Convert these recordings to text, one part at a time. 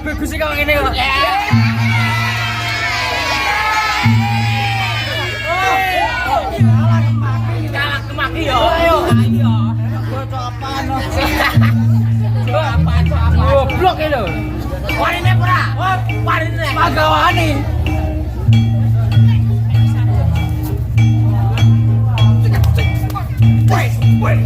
Bagus sih kalau ini kok. Kalah kemaki yo. Ayo, ayo. Bocok apaan? Goblok ini lho. Warine ora? Warine. Magawane. Wes, wes,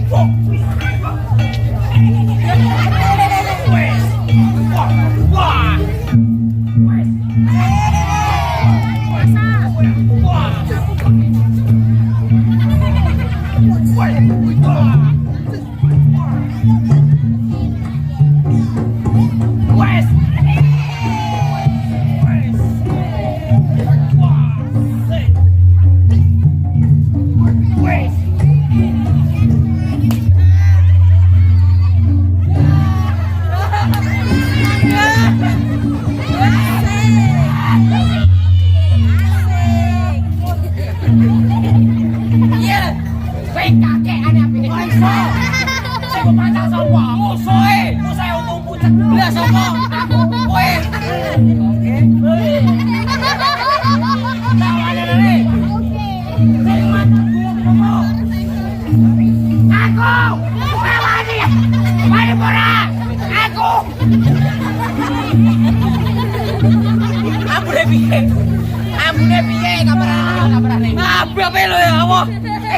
Ambune piye kabarane? Apa lo ya Allah?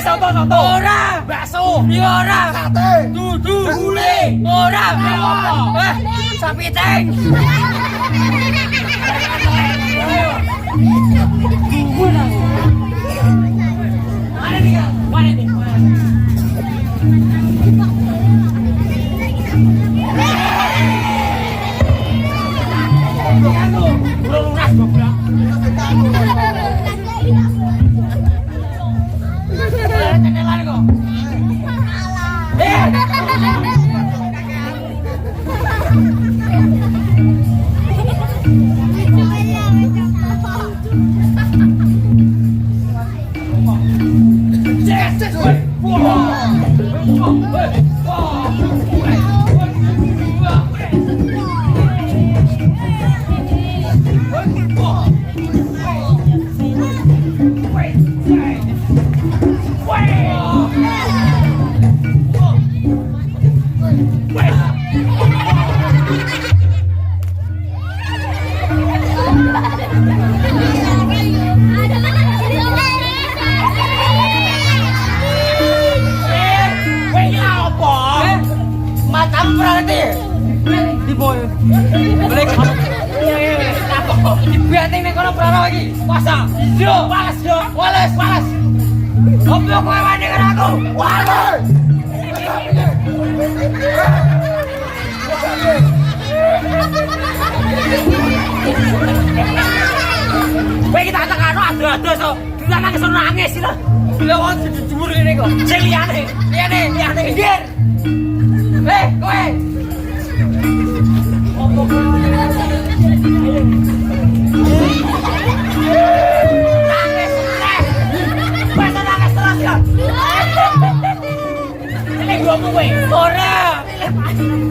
Soto. Ora, bakso. Ya ora. Sate. Dudu gule. Ora, apa? Sapi teng. Mana dia? Mana dia? Biatin nih kono prana lagi. Puasa. Yo, panas yo. Wales. Opo kowe wani karo aku? Wales. Kowe kita tekan ado-ado so. Kita nangis nangis lho. Bila wong jemur ngene kok. Sing liyane. Pinggir. Kowe. Opo kowe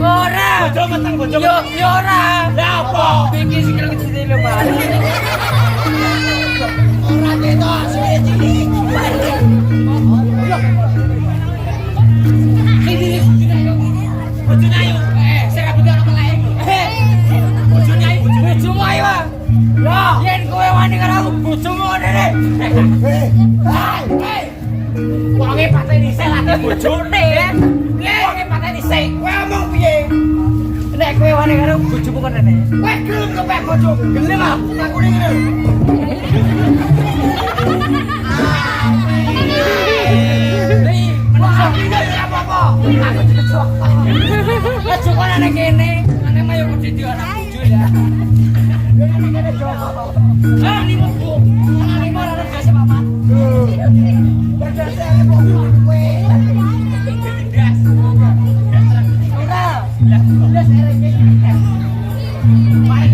Ora. Bojo meteng bojo. Yo ora. Lah apa? Iki sing kira ciri lho, Pak. Ora ketok, cilik. Bojone ayo. Sing kabeh ora kelek. Bojone ayo, bojomu ayo, Pak. Yo, yen kowe wani karo aku bojomu ngene. Wonge pateni sik lagi bojone ya. Wonge pateni sik. Kowe omong piye? Nek kowe wani karo bojomu ngene. Kowe gelem kepek bojo. Gelem ah, ngakune ngene. Wah, iki ora apa-apa. Aku cocok. Cocok ana kene. Ana mayo kudu di ana bojo ya. Kene Joko. Ah, limo Bu. Ana limo ora kasih papat. Berdasar kowe. Ora. Lah, erek. Mari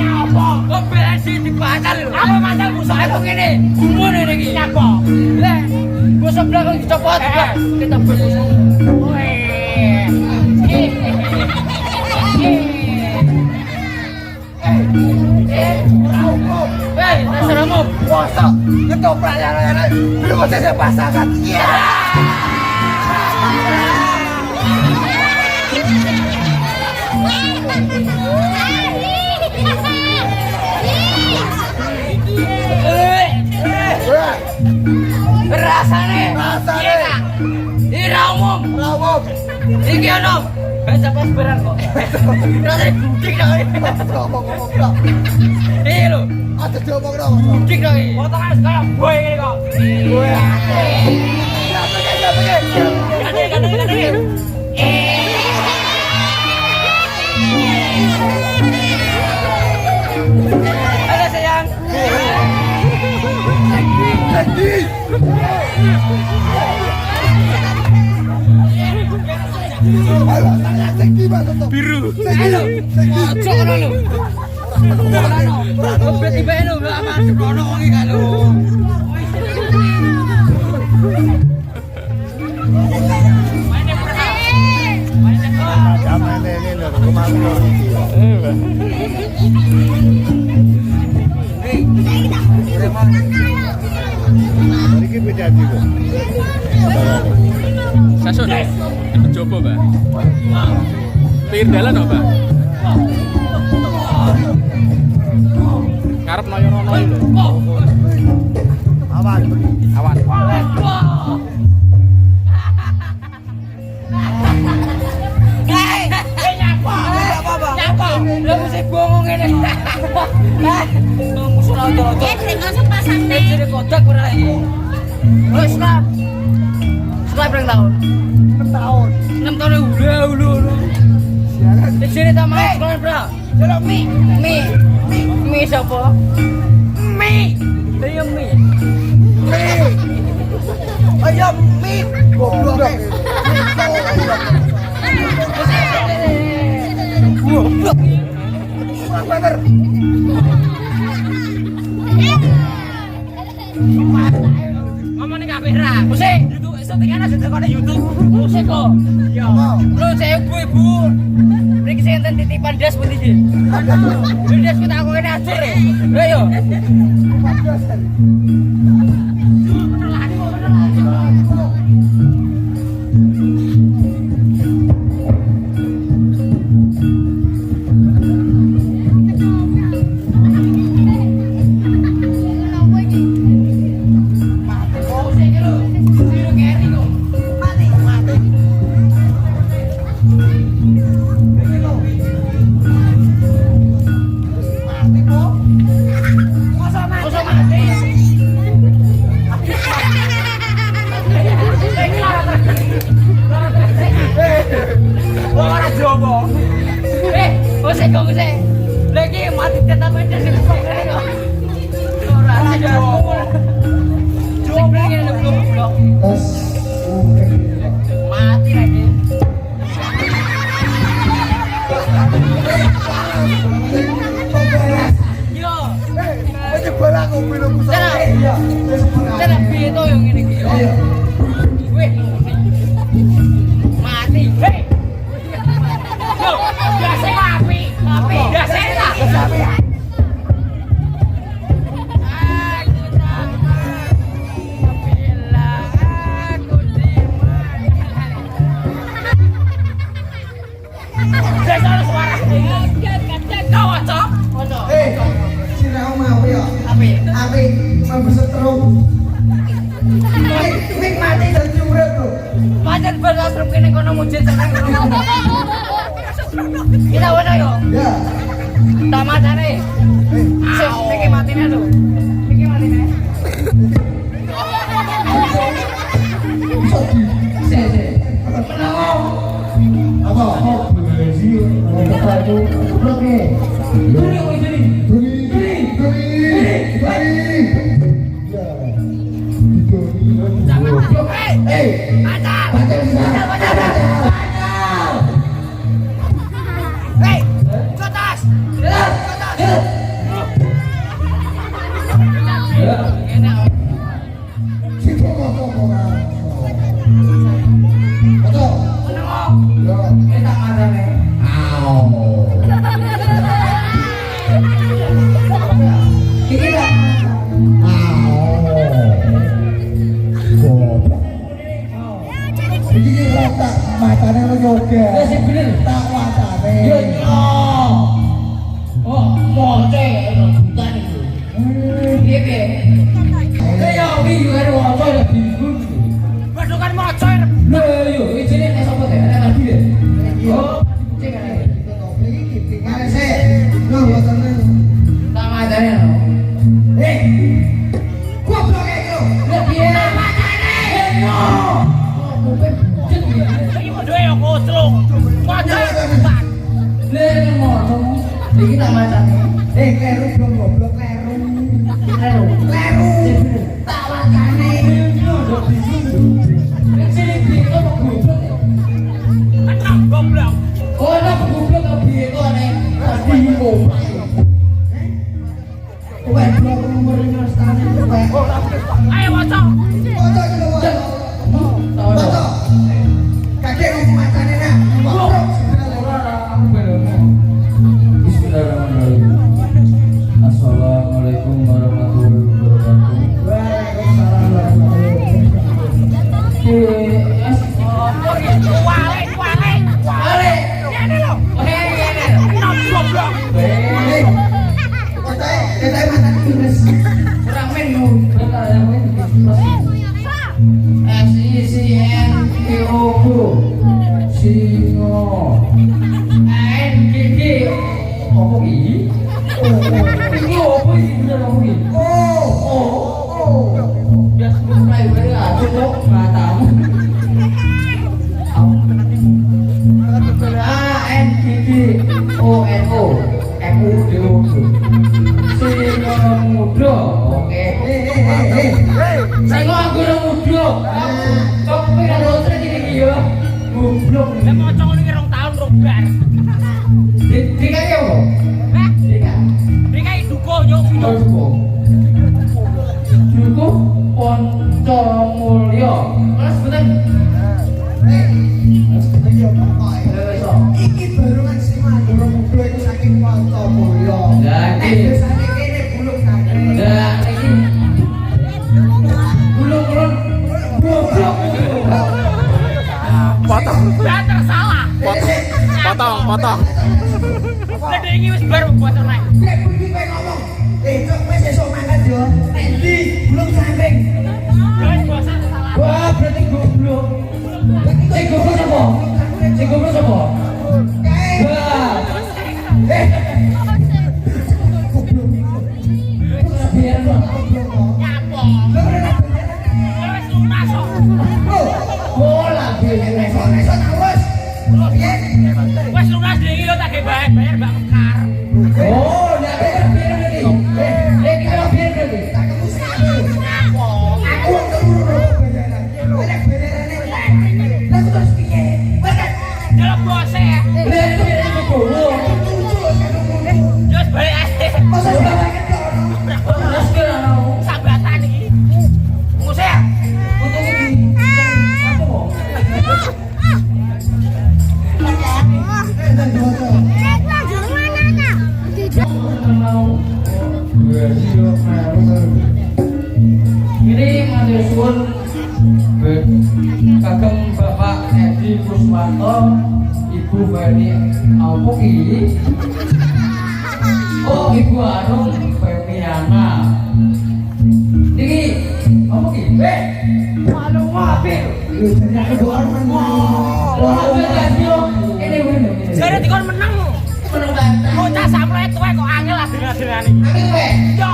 Apa? Kok belas di batal lho. Apa manjalmu soalnya ngene? Gumun ngene iki. Apa? Lah, gua sebelah kok dicopot. Kita bermusuh. Terserahmu. Puasa. Ketoprak yang belum saya pasangkan. Ya. Rasane. Ira umum. Iki ono. Baca pas beran kok. Rasane budik kok. Ngomong kok. Iki lho. Ada diomong dong. Budik kok. Potongan sekarang boy ngene kok. Boy. Gade. Halo sayang. Biru. Halo. Cok ngono lho. Tiba-tiba lho enggak masuk kono wong iki kan lho. Iki beda iki. Sasuk. Coba, Mbak. Pinggir dalan, Mbak. Ngarep noyo-noyo lho. Awan. Nyapa? Lah mesti bongong ngene. Musuh rodo-rodo. Langsung pasang nih. Jadi kodak ora iki. Wis lah. Setelah berapa tahun? 6 tahun udah. Di sini tak main sekolah berapa? Jalan Mi siapa? Mi. Ayam Mi. Goblok. Goblok. Bener. Ngomongin kamera. Musik. YouTube syutingan aja tekan YouTube. Musik kok. Iya. Lu saya ibu-ibu. Mriki sing enten titipan das putih iki. Lho das kita aku kene ajur. Ayo. Lagi mati tetap aja sih kok. Ora ada. Coba ngene goblok. Mati lagi. Yo. Ini bola aku belum usah. Cara piye to yo ngene iki yo. Weh. Mati. Hei. Yo, biasa api. Biasa ta. Api, mampu setrum. Mik mati dan jumret tuh. Pancen bakal truk kene kono mujud tenan. Kita wono yo. Ya. Tamatane. Sik iki matine lho. Iki matine. Apa? sing bener. Tak wacane. Yo yo. Oh, moce bukan itu. Piye piye? Kaya wingi karo moce ya bingung. Waduh kan moce. Lho yo, ijine nek sapa teh? Nek lagi ya. Oh, cek kan. Iki tinggal sih. Nah, wacane. Tak macane no. Goblok iki. Lha piye? Yo. Iki modhe yo kocrong. Moce. Lha ngono. Iki tak macane. Kleru dong goblok kleru. Kleru. Kleru. Tak wacane. Udah bingung. Nek sini piye kok goblok ya? Kan goblok. Oh, nek goblok kok piye kok nek bingung. Kowe blok nomor 5 stane kowe. Ayo waca. Foto iki lho. Foto. Kakek ngomong macane nak. Goblok. Bismillahirrahmanirrahim. Assalamualaikum warahmatullahi wabarakatuh. Waalaikumsalam warahmatullahi wabarakatuh. Wale. Ini lho. Goblok. Kita macane Inggris. Kurang menu. SICNPO Singo NGG apa iki? Iki apa iki bener apa iki? Ya sebut mulai bae aja kok matamu. ANGG ONO MUDO Singo Mudo. Oke. Singo Anggara Mudo. Kok kowe karo trek iki ya? Goblok. Lah maca ngene iki 2 tahun rong bar. Dikai apa? Hah? Dikai duko yo video. Duko. Duko Ponco Mulya. Mas bener. Iki baru kan sing mandoro mobil itu saking foto mulya. Lah iki Biasane kene bulung kabeh. lah iki bulung-bulung goblok. Potong. Ya tersalah. Potong. Lah iki wis bar buat nek. Nek iki kowe ngomong, cok wis esuk mangan yo. Nek ndi bulung samping. Wis bosan salah. Wah, berarti goblok. Sing goblok sapa? Sing goblok sapa? Kae. Wah. Biar kok. Nyapo. Wis lunas kok. Bola biar Esuk tak wis. Piye? wis lunas iki lho tak bayar Mbak Mekar. Oh, nek biar berarti. Iki karo biar berarti. Tak kemusi aku. Nyapo. Aku wong keburu bayaran. Nek bayarane lah terus piye? Bayar. Dalam bose. Biar itu gowo. Terus balik ae. Masa bawa ketok. Terus kira sambatan iki. Nguse. Untuk iki. Apa kok? Dan foto. Ini matur suwun kagem Bapak Edi Kuswanto, Ibu Feni apa iki? Oh, Ibu Anung Femiana. Niki apa iki? Malu mobil. Ternyata doan menang. Wah, radio ini wene. Jare dikon menang. Menang banget. Bocah sampe tuwe kok angel lah dengan-dengan iki. Angel kowe. Yo.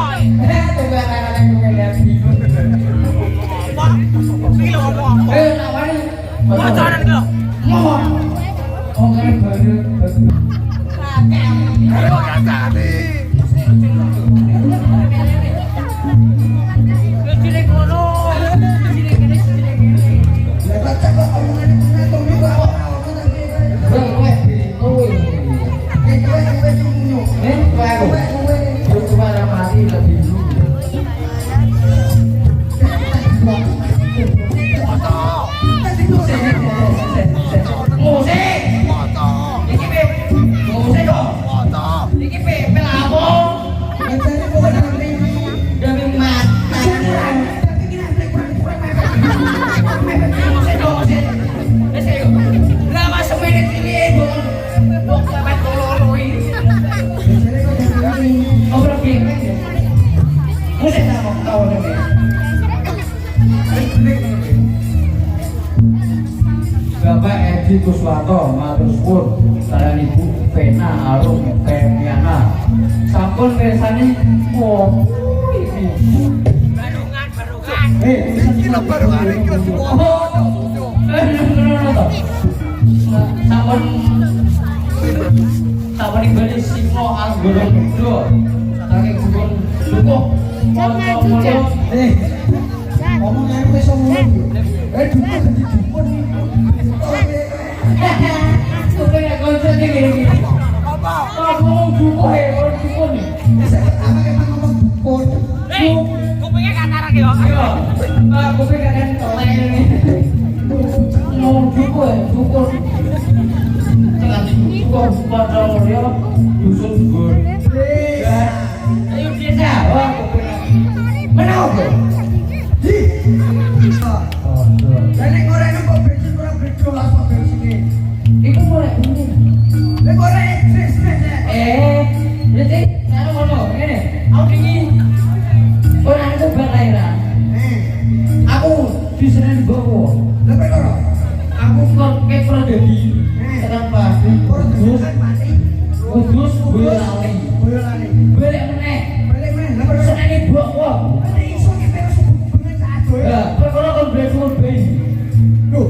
Tunggu anak-anak kowe ya bingung. Pak, iki lho ngomong. Nak wani. Bocoran lho. Ngomong. Oh, kene baru. Ayo kakak. Cilik ngono. Cilik kene cilik kene. Lah kok omongan ngomong iki kok Kowe kowe mati lebih dulu. Musik. Iki pe. Musik kok. Iki pe pelabo. Demi mata. Musik. Lah masuk menit ini. sih sama tahun ini. Bapak Edi Kuswanto, matur suwun, kalian Ibu Vena Arum Femiana. Sampun pirsani Barungan. Iki barungan iki sampun ibane simo anggoro gedho saking gubun dukuh ngomong ae wis ngono dukun dadi dukun kowe nek konco iki apa ngomong dukuh dukun wis pertama ngomong dukun Kupingnya katarak ya. ayo kuping kan oleh ngomong dukun kok padha ya dusun gur. Ayo desa, wah menapa? Di. Oh, nek goreng kok bensin ora bedo lah kok bensin. Iku goreng ini. Nek goreng ekstris jadi nek ngono ngene, aku dingin. Ora aku balai ra. Aku disenen bawa. Lha perkara aku kok kepro dadi tekan pasti kudus boyolali balik meneh lha senenge blok kok iso ki terus hubungan sado ya perkara kon blek bayi lho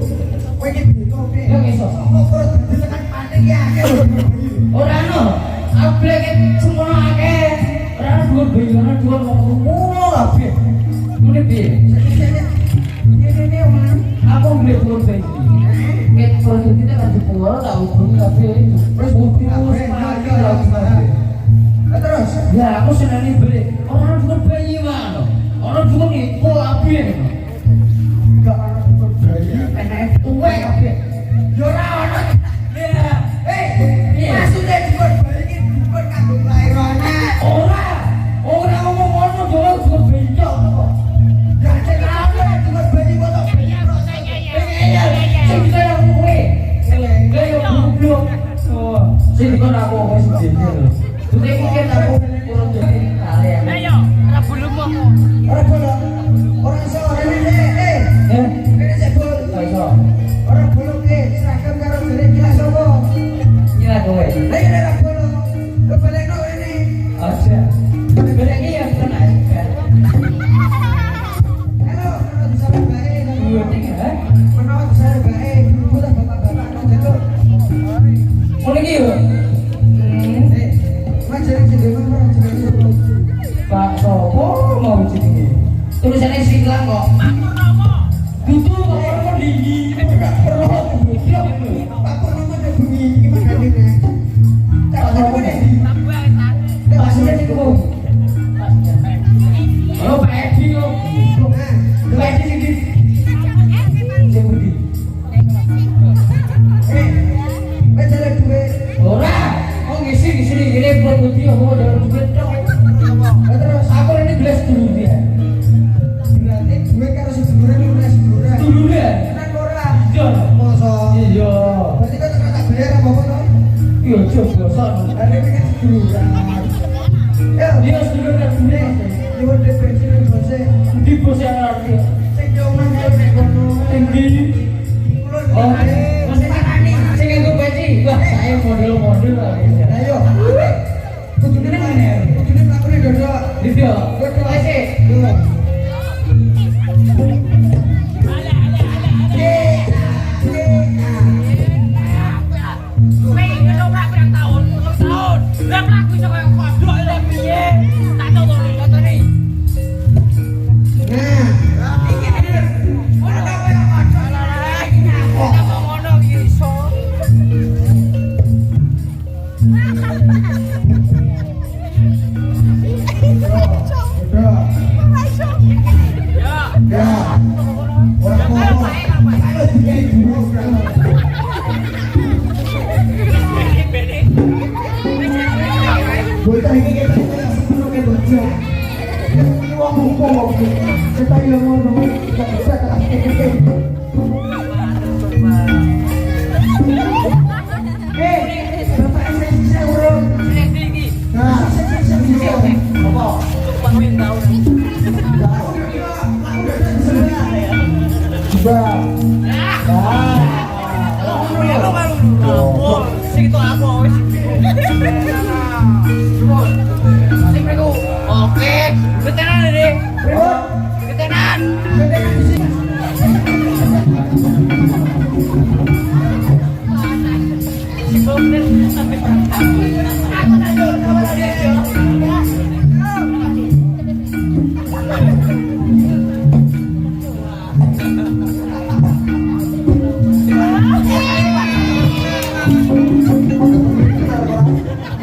kowe iki bingung ya iso kok tekan pasti ki akeh ora ono aku blek semono akeh ora dhuwur bayi ora dhuwur ngono kabeh muni piye ini aku blek dhuwur bayi kalau kita kan dipulau tahu punya terus bukti terus ya aku senang beli orang bukan bayi mana orang bukan itu api enggak orang bukan bayi enak tuwe api jora orang maksudnya bukan bayi bukan kandung lahirannya orang ngomong orang bukan bayi kok ya kenapa bukan bayi kok sini kan aku wis jenenge. Dene iki aku kurang jadi kalian. Ayo, ora bulumu. Ora bolong. Ora iso rene Rene sik bol. Ora iso. Ora bolong seragam karo dene jelas apa? Iya kowe. Lah iki ora bolong. Kebalekno rene. Aja. Kebalek iki ya tenan. Halo, bisa bae. Iya, ha? Menawa bisa bae. Udah bapak-bapak nang jalur. Mulai iki yo. Pak Sopo mau jadi tulisannya Singlang kok. Itu orang tinggi, enggak perlu. Pak Purnomo ada bunyi gimana ini? Pak Sopo nih. Pasnya di kebun. Halo Pak Edi yo. Pak Edi di. Jebudi. Betul duwe. Ora, kok ngisi gini produksi aku ada duit tok. Terus aku ini gelas dulu dia. Berarti duwe karo sedulure lu gelas sedulure. Sedulure. Tenan ora? Iya. Masa? Iya. Berarti kan tak bayar apa to? Iya, biasa. Ada kan sedulure. Ya, dia sedulure duwe. Yo de pensiun bose. Di bose arti. Sing joman nek kono. Tinggi. Oh, masih takani. Sing nggo peci. Wah, saya model-model ayo. Kudune mana? Kudune mlakune dodo. Dodo. Dodo ae. Kowe iki ora pirang tahun? 3 tahun. Lah mlaku iso koyo kodhok lho piye? Tak totoni. Nah, iki bener. Ora tak koyo kodhok. Lah kok ngono iki iso. Bocah iki kene sebelumnya bocah. Ini wong hukum. Cetai yang ngono gak bisa tak keke. Bapak esensi urung. Nek iki. Nah, esensi apa? Pamit tahun. Oke, betenan ini. Betenan.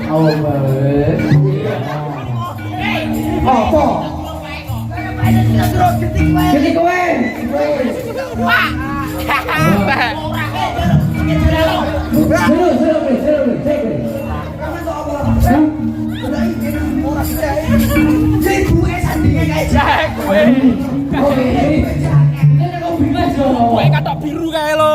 Oh, baik. Apa? Ketik kowe. Kowe katok biru kae lho.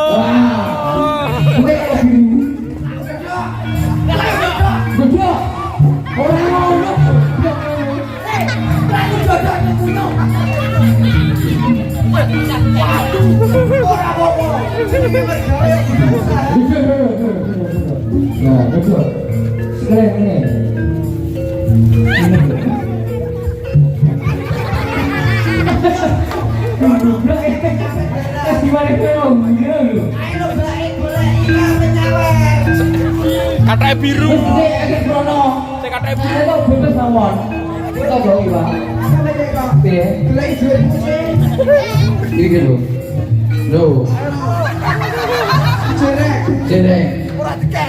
Nah, betul. Sekarang ini. Katanya biru. Saya katanya biru. Bebas mawon. Kita bawa Pak. Piye? Iki lho. Lho. Cerek. Ora dikek.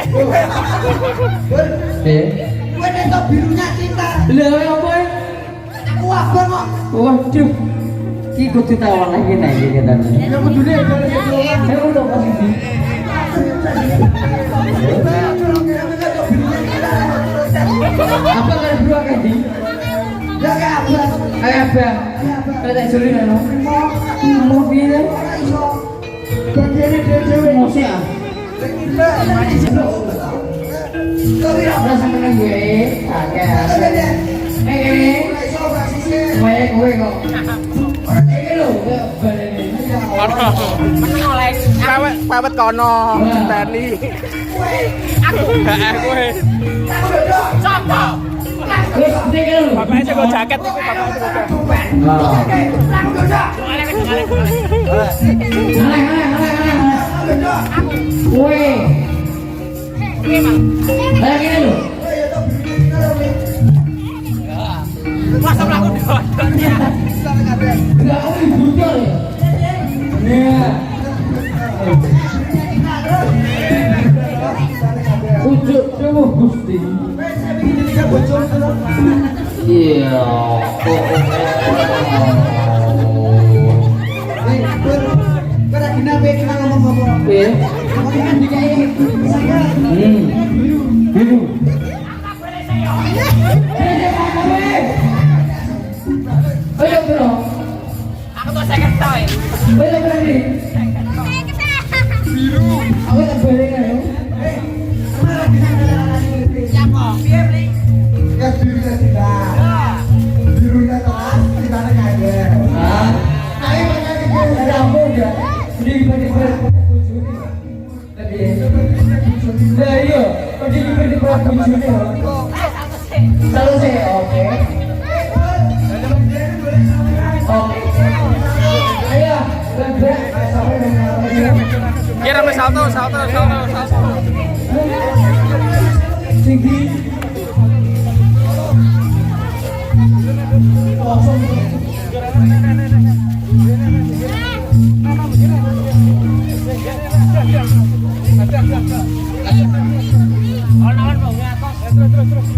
Piye? Kowe nek birunya cinta. Lha apa? Aku abang kok. Waduh. Ki kudu tawon lagi nek iki katane. Ya kudune Saya udah posisi. Apa kan berdua kan di? Ya kayak abang. Kayak apa? Kayak tak juli nano. Mau bilang? Bagiannya dewe. Mau sih ah? Udah sampai nang gue. Kakek. Ini. Semuanya gue kok. Ini lo. Pawet kono. Tani. Kowe. Sopo? Ini lo. Bapaknya jago jaket itu, bapaknya jago jaket. Woi. Lagi lo. Masa mlaku dodonnya. Enggak aku bujur. Iya. Ujuk coba Gusti. Iya. Biru. Ayo bro. Aku tuh saya ketoy. Ayo berani. Biru. Aku tak boleh kan? Ya kok. Piye beli? Ya birunya tidak. Birunya telah kita ada. Ah. Ayo makanya Ada apa enggak? Beli beli beli. Lah iya, beli beli beli. Satu sih, oke. Oke. Ayo, bebek sampai dengan Kira me salto. tinggi. Terus.